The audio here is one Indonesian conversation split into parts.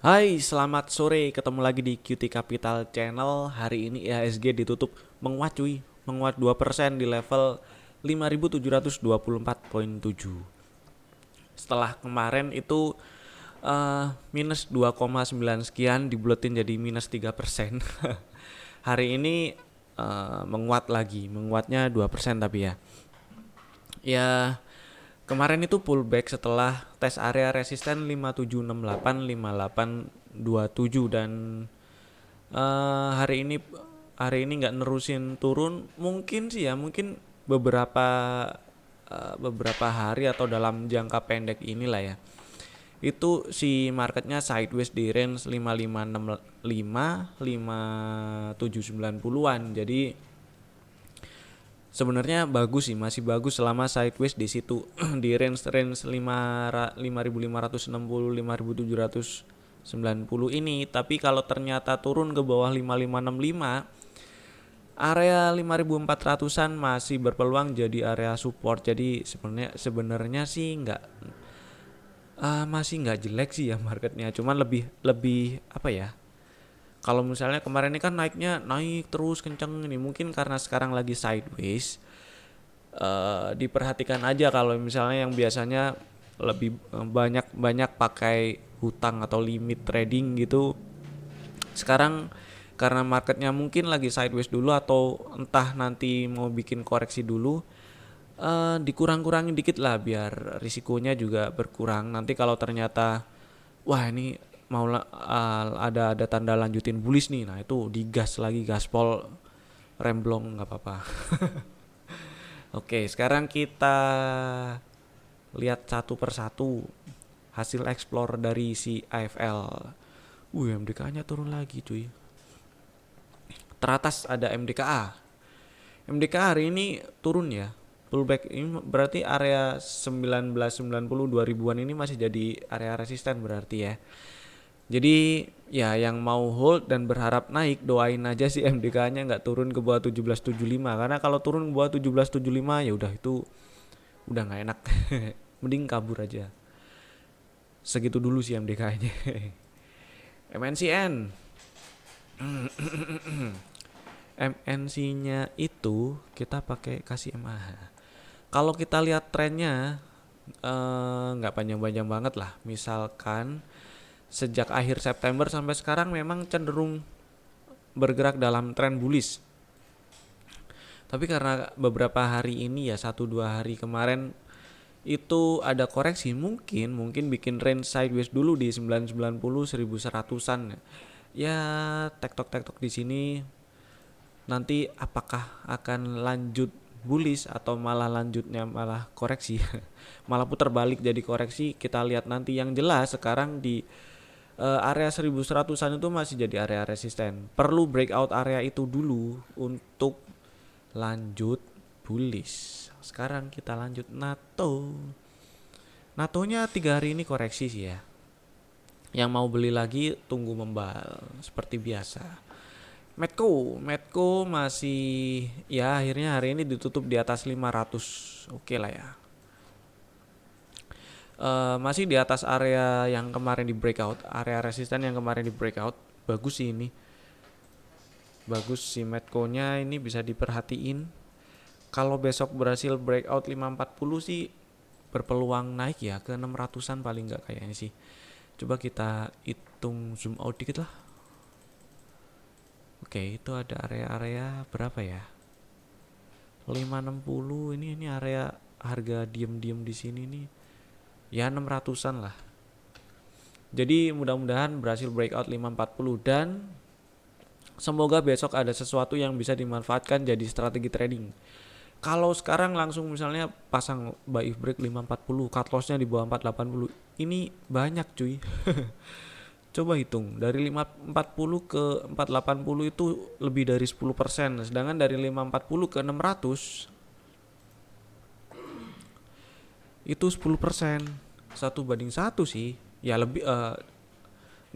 Hai, selamat sore. Ketemu lagi di QT Capital Channel. Hari ini IHSG ditutup menguat cuy. Menguat 2% di level 5.724,7. Setelah kemarin itu minus 2,9 sekian dibuletin jadi minus 3%. Hari ini menguat lagi. Menguatnya 2% tapi ya. Ya, kemarin itu pullback setelah tes area resisten 5768, 5827 dan hari ini nggak nerusin turun, mungkin sih ya, mungkin beberapa beberapa hari atau dalam jangka pendek inilah ya. Itu si marketnya sideways di range 5565 5790-an. Jadi sebenarnya bagus sih, masih bagus selama sideways di situ di range 5560 5790 ini. Tapi kalau ternyata turun ke bawah 5565, area 5400-an masih berpeluang jadi area support. Jadi sebenarnya sih masih nggak jelek sih ya marketnya. Cuman lebih lebih apa ya? Kalau misalnya kemarin ini kan naik terus kenceng ini, mungkin karena sekarang lagi sideways. Diperhatikan aja kalau misalnya yang biasanya lebih banyak pakai hutang atau limit trading gitu, sekarang karena marketnya mungkin lagi sideways dulu atau entah nanti mau bikin koreksi dulu, dikurang-kurangin dikit lah biar risikonya juga berkurang. Nanti kalau ternyata wah ini ada tanda lanjutin bullish nih, nah itu digas lagi, gaspol remblong nggak apa-apa. Oke, sekarang kita lihat satu persatu hasil explore dari si AFL. MDK-nya turun lagi cuy. Teratas ada MDKA. MDKA hari ini turun ya. Pullback ini berarti area 1990 2000-an ini masih jadi area resisten berarti ya. Jadi ya yang mau hold dan berharap naik, doain aja sih MDK-nya nggak turun ke bawah 1775, karena kalau turun ke bawah 1775 ya udah itu udah nggak enak. Mending kabur aja. Segitu dulu sih MDK-nya. MNCN. MNC-nya itu kita pakai kasih MAH. Kalau kita lihat trennya nggak panjang-panjang banget lah. Misalkan sejak akhir September sampai sekarang memang cenderung bergerak dalam tren bullish. Tapi karena beberapa hari ini ya, 1-2 hari kemarin itu ada koreksi, mungkin bikin range sideways dulu di 990 1100-an. Ya, tektok-tektok di sini, nanti apakah akan lanjut bullish atau malah lanjutnya malah koreksi. Malah putar balik jadi koreksi, kita lihat nanti. Yang jelas sekarang di area 1100-an itu masih jadi area resisten. Perlu breakout area itu dulu untuk lanjut bullish. Sekarang kita lanjut NATO. NATO-nya 3 hari ini koreksi sih ya. Yang mau beli lagi tunggu membal seperti biasa. Medco masih ya, akhirnya hari ini ditutup di atas 500. Oke lah ya. Masih di atas area yang kemarin di breakout, area resisten yang kemarin di breakout. Bagus sih ini. Bagus si Medco-nya ini, bisa diperhatiin. Kalau besok berhasil breakout 540 sih berpeluang naik ya ke 600-an paling nggak kayaknya sih. Coba kita hitung zoom out dikit lah. Oke, itu ada area-area berapa ya? 560 ini area harga diem-diem di sini nih. Ya 600-an lah. Jadi mudah-mudahan berhasil breakout 540 dan semoga besok ada sesuatu yang bisa dimanfaatkan jadi strategi trading. Kalau sekarang langsung misalnya pasang buy if break 540, cut loss-nya di bawah 480, ini banyak cuy. Coba hitung, dari 540 ke 480 itu lebih dari 10%. Sedangkan dari 540 ke 600 itu 10%. 1:1 sih. Ya lebih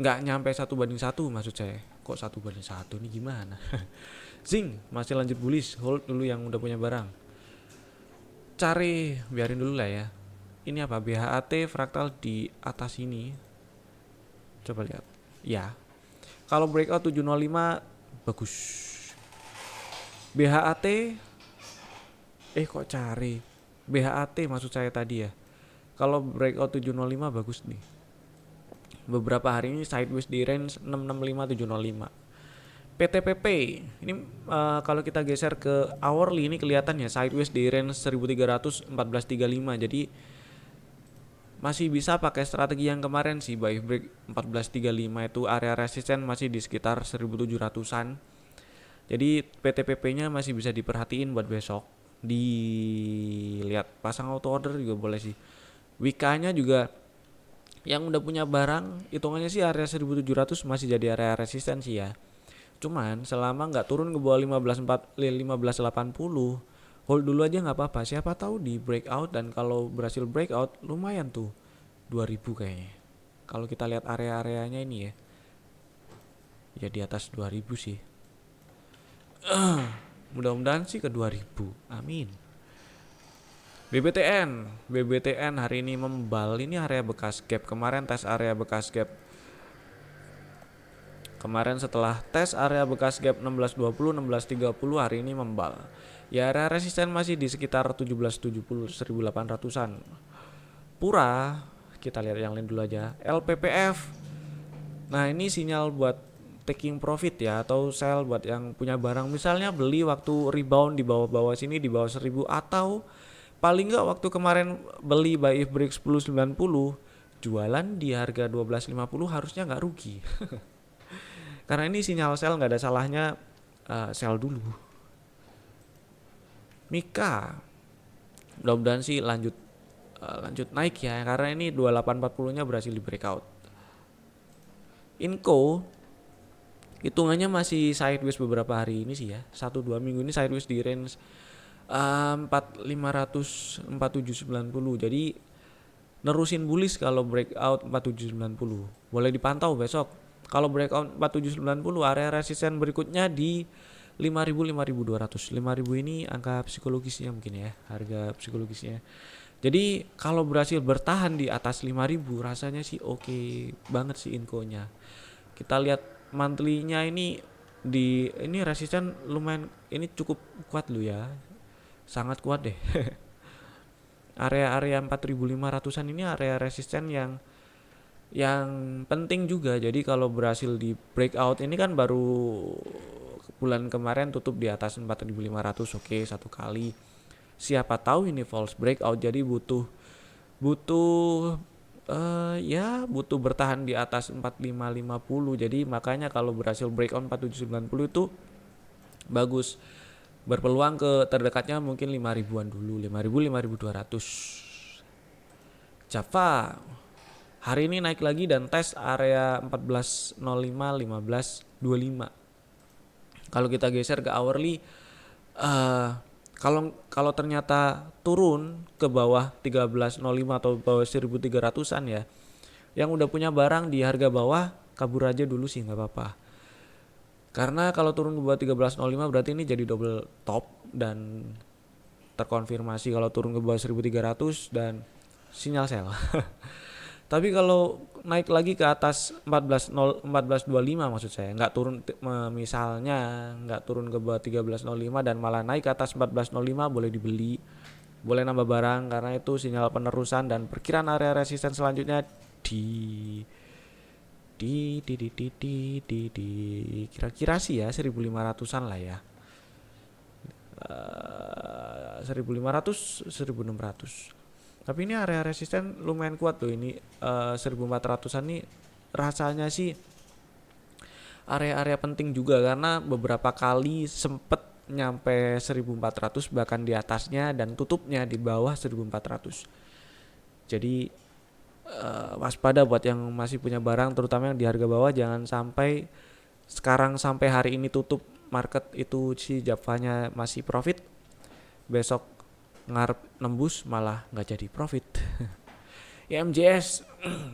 nggak nyampe 1:1 maksud saya. Kok 1:1 ini gimana? Zing masih lanjut bullish, hold dulu yang udah punya barang. Biarin dulu lah ya. Ini apa? BHAT fraktal di atas ini. Coba lihat. Ya, kalau breakout 705 bagus. BHAT kok cari BHAT maksud saya tadi ya. Kalau breakout 705 bagus nih. Beberapa hari ini sideways di range 665 705. PTPP ini kalau kita geser ke hourly ini kelihatan ya sideways di range 1300 1435. Jadi masih bisa pakai strategi yang kemarin sih, buy break 1435 itu area resisten masih di sekitar 1700-an. Jadi PTPP-nya masih bisa diperhatiin buat besok. Dilihat pasang auto order juga boleh sih. WK-nya juga yang udah punya barang hitungannya sih area 1700 masih jadi area resisten sih ya. Cuman selama nggak turun ke bawah 1580, hold dulu aja nggak apa-apa. Siapa tahu di breakout, dan kalau berhasil breakout lumayan tuh 2000 kayaknya. Kalau kita lihat area-areanya ini ya. Ya di atas 2000 sih. Mudah-mudahan sih ke 2000. Amin. BBTN hari ini membal. Ini area bekas gap. Kemarin tes area bekas gap. Kemarin setelah tes area bekas gap 1620 1630 hari ini membal. Ya area resisten masih di sekitar 1770 1800-an. Pura, kita lihat yang lain dulu aja. LPPF. Nah, ini sinyal buat taking profit ya, atau sell buat yang punya barang. Misalnya beli waktu rebound di bawah-bawah sini di bawah 1000, atau paling enggak waktu kemarin beli buy if break 1090, jualan di harga 1250 harusnya nggak rugi. Karena ini sinyal sell, nggak ada salahnya sell dulu. Mika, mudah-mudahan sih lanjut naik ya, karena ini 2840-nya berhasil di breakout. Inco hitungannya masih sideways beberapa hari ini sih ya. 1-2 minggu ini sideways di range 4500 4790. Jadi nerusin bullish kalau breakout 4790. Boleh dipantau besok. Kalau breakout 4790, area resisten berikutnya di 5000 5200. 5000 ini angka psikologisnya mungkin ya, harga psikologisnya. Jadi kalau berhasil bertahan di atas 5000 rasanya sih oke banget sih inkonya. Kita lihat monthly-nya ini ini resisten lumayan, ini cukup kuat loh ya. Sangat kuat deh. Area-area 4500-an ini area resisten yang penting juga. Jadi kalau berhasil di breakout, ini kan baru bulan kemarin tutup di atas 4500, oke, satu kali. Siapa tahu ini false breakout, jadi butuh butuh bertahan di atas 4550. Jadi makanya kalau berhasil breakout 4790 itu bagus. Berpeluang ke terdekatnya mungkin 5000-an dulu, 5000 5200. Java hari ini naik lagi dan tes area 1405 1525. Kalau kita geser ke hourly, kalau ternyata turun ke bawah 1305 atau bawah 1300-an ya, yang udah punya barang di harga bawah kabur aja dulu sih, nggak apa-apa. Karena kalau turun ke bawah 1305 berarti ini jadi double top dan terkonfirmasi kalau turun ke bawah 1300 dan sinyal sell. Tapi kalau naik lagi ke atas 1425 maksud saya, nggak turun, misalnya nggak turun ke bawah 1305 dan malah naik ke atas 1405, boleh dibeli, boleh nambah barang, karena itu sinyal penerusan dan perkiraan area resisten selanjutnya di kira-kira sih ya 1500-an lah ya. 1500 1600. Tapi ini area resisten lumayan kuat loh ini, 1400-an nih rasanya sih area-area penting juga, karena beberapa kali sempet nyampe 1400 bahkan di atasnya dan tutupnya di bawah 1400. Jadi waspada buat yang masih punya barang, terutama yang di harga bawah. Jangan sampai sekarang sampai hari ini tutup market itu si Javanya masih profit, besok ngarep nembus malah nggak jadi profit. IMJS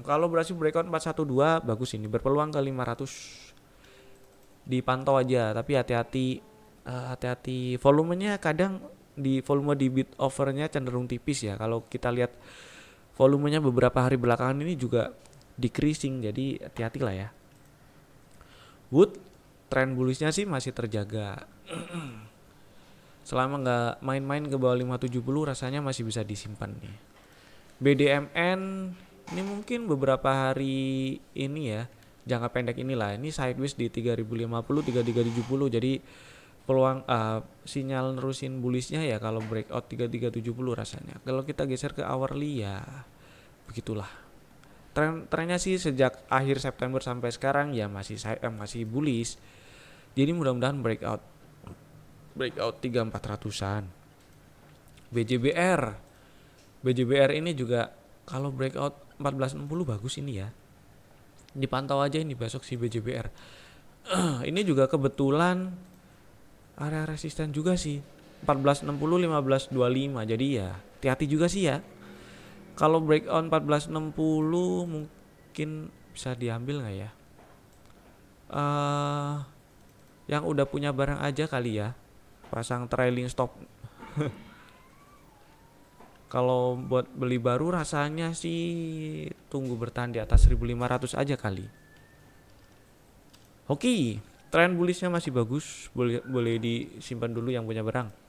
kalau berhasil breakout 412 bagus, ini berpeluang ke 500. Dipantau aja, tapi hati-hati volumenya. Kadang di volume di bid overnya cenderung tipis ya. Kalau kita lihat volumenya beberapa hari belakangan ini juga decreasing, jadi hati-hati lah ya. Wood, tren bullishnya sih masih terjaga. Selama nggak main-main ke bawah 570 rasanya masih bisa disimpan nih. BDMN ini mungkin beberapa hari ini ya, jangka pendek inilah, ini sideways di 3050 3370, jadi peluang sinyal nerusin bullishnya ya kalau breakout 3370 rasanya. Kalau kita geser ke hourly ya begitulah. Trennya sih sejak akhir September sampai sekarang ya masih bullish. Jadi mudah-mudahan breakout 3400-an. BJBR. BJBR ini juga kalau breakout 1460 bagus ini ya. Dipantau aja ini besok si BJBR. Ini juga kebetulan area resisten juga sih. 1460 1525. Jadi ya hati-hati juga sih ya. Kalau breakout 1460 mungkin bisa diambil nggak ya? Yang udah punya barang aja kali ya, pasang trailing stop. Kalau buat beli baru rasanya sih tunggu bertahan di atas 1500 aja kali. Oke, tren bullishnya masih bagus, boleh disimpan dulu yang punya barang.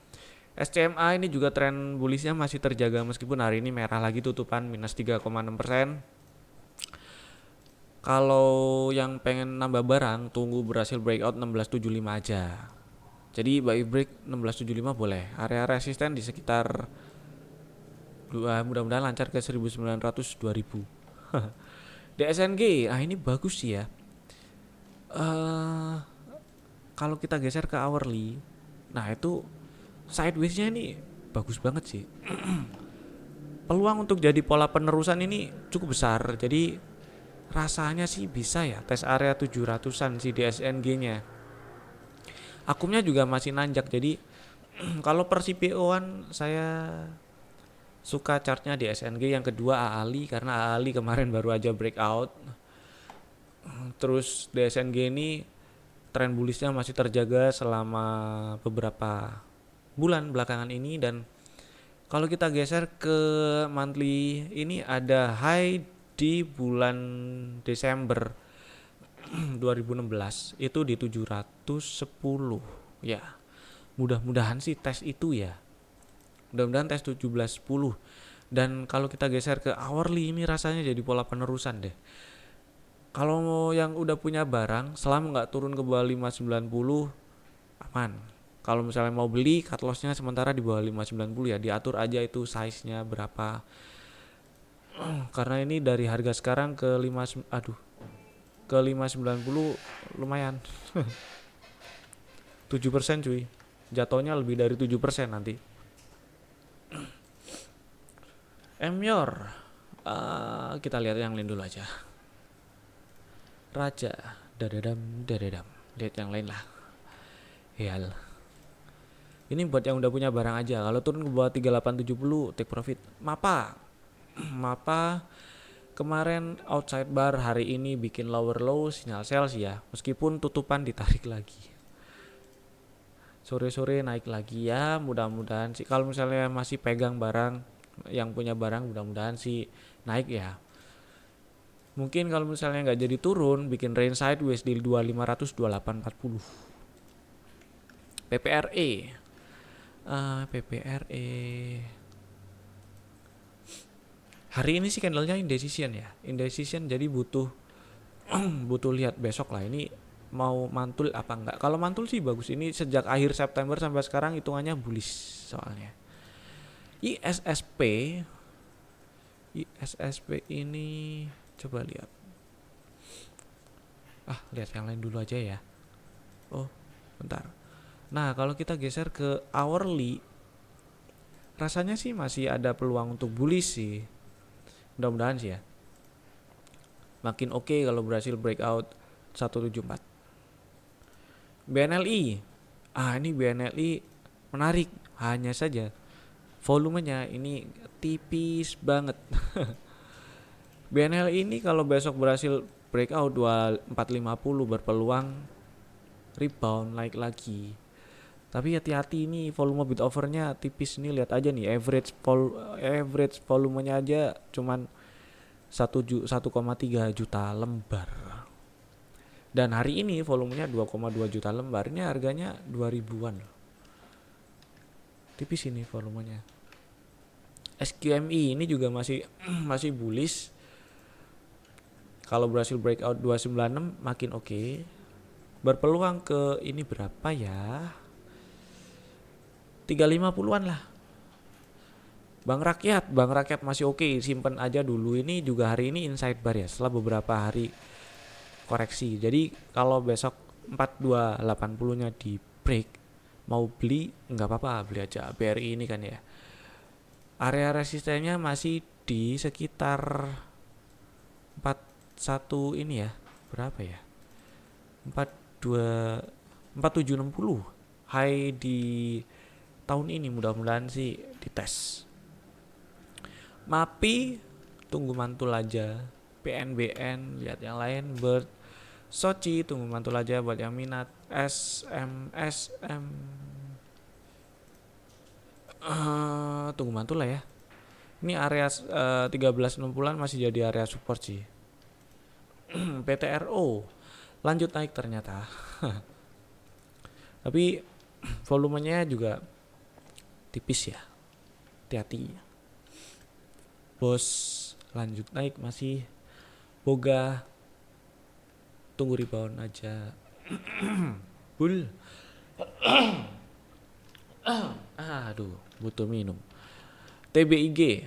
SCMA ini juga tren bullishnya masih terjaga meskipun hari ini merah lagi, tutupan minus 3,6%. Kalau yang pengen nambah barang, tunggu berhasil breakout 1675 aja. Jadi buy break 1675 boleh. Area resisten di sekitar mudah-mudahan lancar ke 1900 2000. DSNG, ini bagus sih ya. Kalau kita geser ke hourly, nah itu sideways-nya ini bagus banget sih. Peluang untuk jadi pola penerusan ini cukup besar. Jadi rasanya sih bisa ya tes area 700-an si DSNG-nya. Akumnya juga masih nanjak. Jadi kalau per CPO-an saya suka chartnya di SNG. Yang kedua AALI, karena AALI kemarin baru aja breakout. Terus DSNG ini tren bullishnya masih terjaga selama beberapa bulan belakangan ini. Dan kalau kita geser ke monthly, ini ada high di bulan Desember 2016 itu di 710 ya. Mudah-mudahan sih tes itu ya. Mudah-mudahan tes 1710. Dan kalau kita geser ke hourly, ini rasanya jadi pola penerusan deh. Kalau yang udah punya barang, selama nggak turun ke bawah 590 aman. Kalau misalnya mau beli, cut loss-nya sementara di bawah 590 ya, diatur aja itu size-nya berapa. Karena ini dari harga sekarang ke 590 lumayan. 7% cuy. Jatuhnya lebih dari 7% nanti. Emyor. Kita lihat yang lain dulu aja. Raja. Dadadam. Lihat yang lain lah. Hiyal. Ini buat yang udah punya barang aja. Kalau turun ke bawah 3870 take profit. Mapa kemarin outside bar, hari ini bikin lower low, sinyal sell sih ya. Meskipun tutupan ditarik lagi. Sore-sore naik lagi ya, mudah-mudahan sih kalau misalnya masih pegang barang, yang punya barang mudah-mudahan sih naik ya. Mungkin kalau misalnya nggak jadi turun, bikin range sideways di 2500 2840. PPRE. PPRE. Hari ini sih candlenya indecision ya. Indecision jadi butuh lihat besok lah ini mau mantul apa enggak. Kalau mantul sih bagus, ini sejak akhir September sampai sekarang hitungannya bullish soalnya. ISSP ini coba lihat. Lihat yang lain dulu aja ya. Bentar. Nah, kalau kita geser ke hourly, rasanya sih masih ada peluang untuk bullish sih. Mudah-mudahan sih ya. Makin oke kalau berhasil breakout 174. BNLI. Ini BNLI menarik, hanya saja volumenya ini tipis banget. BNLI ini kalau besok berhasil breakout 2450 berpeluang rebound naik lagi. Tapi hati-hati, ini volume bid overnya tipis nih, lihat aja nih average volumenya aja cuman 1,3 juta lembar. Dan hari ini volumenya 2,2 juta lembar. Ini harganya 2000-an loh. Tipis ini volumenya. SQMI ini juga masih masih bullish. Kalau berhasil breakout 296 makin oke. Berpeluang ke ini berapa ya? 350-an lah. Bank Rakyat masih oke, simpen aja dulu. Ini juga hari ini inside bar ya, setelah beberapa hari koreksi. Jadi kalau besok 4280-nya di break, mau beli nggak apa-apa, beli aja. BRI ini kan ya. Area resistennya masih di sekitar 41 ini ya. Berapa ya? 4760. High di tahun ini mudah-mudahan sih dites. MAPI tunggu mantul aja. PNBN lihat yang lain. Bird Soci tunggu mantul aja buat yang minat. SMSM tunggu mantul lah ya. Ini area 1360-an masih jadi area support sih. PTRO lanjut naik ternyata. Tapi volumenya juga tipis ya. Hati-hati. Bos lanjut naik masih boga, tunggu rebound aja. Bull. Aduh, butuh minum. TBIG.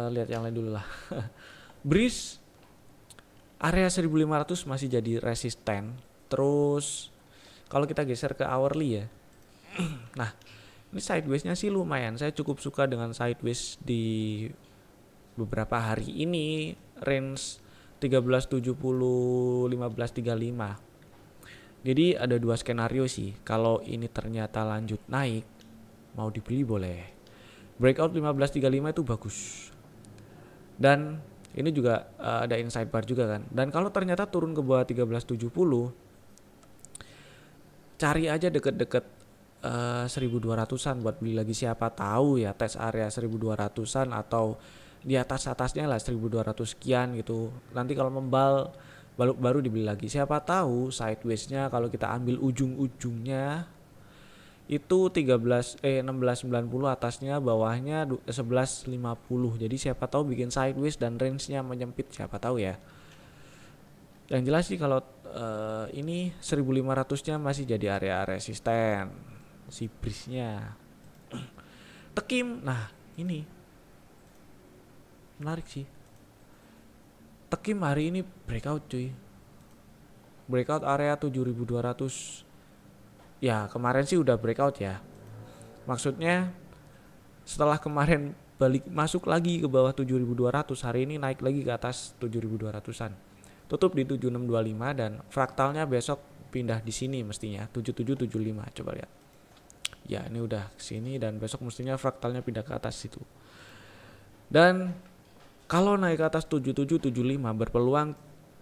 Lihat yang lain dulu lah. Breeze area 1500 masih jadi resisten. Terus kalau kita geser ke hourly ya. Nah, ini sideways-nya sih lumayan. Saya cukup suka dengan sideways di beberapa hari ini. Range 1370 1535. Jadi ada dua skenario sih. Kalau ini ternyata lanjut naik, mau dibeli boleh. Breakout 1535 itu bagus. Dan ini juga ada inside bar juga kan. Dan kalau ternyata turun ke bawah 1370, cari aja deket-deket 1200-an buat beli lagi, siapa tahu ya tes area 1200-an atau di atasnya lah 1200 sekian gitu. Nanti kalau membal baru dibeli lagi. Siapa tahu sideways-nya kalau kita ambil ujung-ujungnya itu 1690, atasnya bawahnya 1150. Jadi siapa tahu bikin sideways dan range-nya menyempit, siapa tahu ya. Yang jelas sih kalau ini 1500-nya masih jadi area resisten. Si Breeze-nya. Tekim, nah ini menarik sih. Tekim hari ini breakout cuy. Breakout area 7200. Ya kemarin sih udah breakout ya. Maksudnya setelah kemarin balik masuk lagi ke bawah 7200, hari ini naik lagi ke atas 7200-an. Tutup di 7625 dan fraktalnya besok pindah di sini mestinya 7775. Coba lihat. Ya ini udah kesini dan besok mestinya fraktalnya pindah ke atas situ. Dan kalau naik ke atas 7775 berpeluang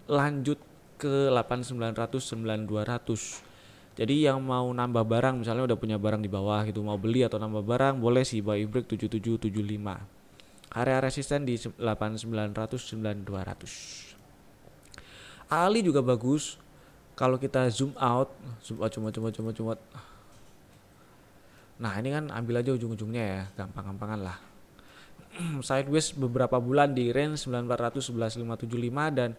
lanjut ke 8900 9200. Jadi yang mau nambah barang, misalnya udah punya barang di bawah gitu, mau beli atau nambah barang, boleh sih buy break 7775. Area resisten di 8900 9200. Ali juga bagus. Kalau kita zoom out cuma. Nah ini kan ambil aja ujung-ujungnya ya, gampang-gampangan lah. Sideways beberapa bulan di range 9400 11575 dan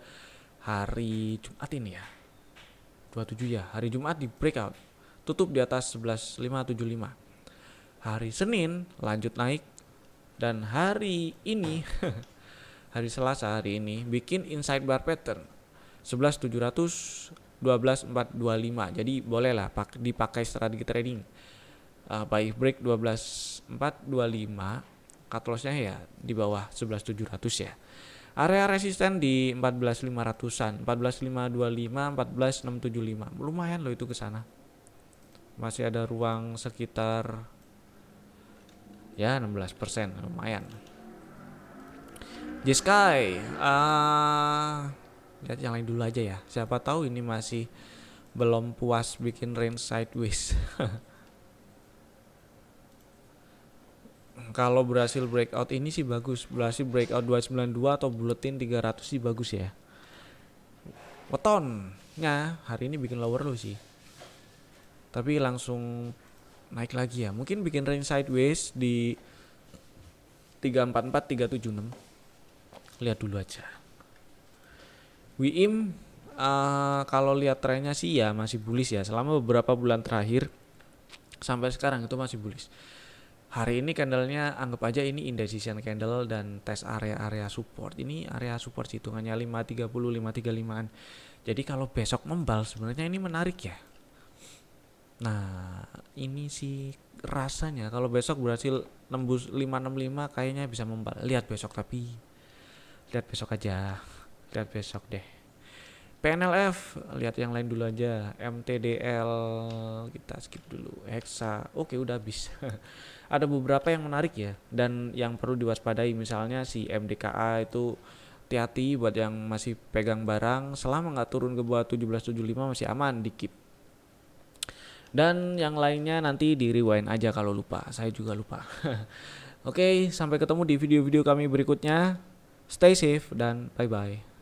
hari Jumat ini ya 27 ya, hari Jumat di breakout tutup di atas 11575. Hari Senin lanjut naik dan hari ini hari Selasa hari ini bikin inside bar pattern 11700 12425. Jadi bolehlah dipakai strategi trading. Buy break 12425, cut loss-nya ya di bawah 11700 ya. Area resisten di 14500-an, 14525, 14675. Lumayan loh itu ke sana. Masih ada ruang sekitar ya 16%, lumayan. J-Sky, lihat yang lain dulu aja ya. Siapa tahu ini masih belum puas bikin range sideways. Kalau berhasil breakout ini sih bagus, berhasil breakout 292 atau buletin 300 sih bagus ya. Wetonnya hari ini bikin lower low sih, tapi langsung naik lagi ya. Mungkin bikin range sideways di 344 376. Lihat dulu aja. WIM kalau lihat trennya sih ya masih bullish ya. Selama beberapa bulan terakhir sampai sekarang itu masih bullish. Hari ini candlenya anggap aja ini indecision candle dan tes area-area support. Ini area support hitungannya 530 535-an. Jadi kalau besok membal sebenarnya ini menarik ya. Nah, ini sih rasanya kalau besok berhasil nembus 565 kayaknya bisa membal. Lihat besok, tapi lihat besok aja. Lihat besok deh. PNLF, lihat yang lain dulu aja. MTDL kita skip dulu. Hexa, oke udah habis. Ada beberapa yang menarik ya dan yang perlu diwaspadai, misalnya si MDKA itu hati-hati buat yang masih pegang barang, selama nggak turun ke bawah 1775 masih aman di keep. Dan yang lainnya nanti di rewind aja kalau lupa, saya juga lupa. Oke, sampai ketemu di video-video kami berikutnya. Stay safe dan bye-bye.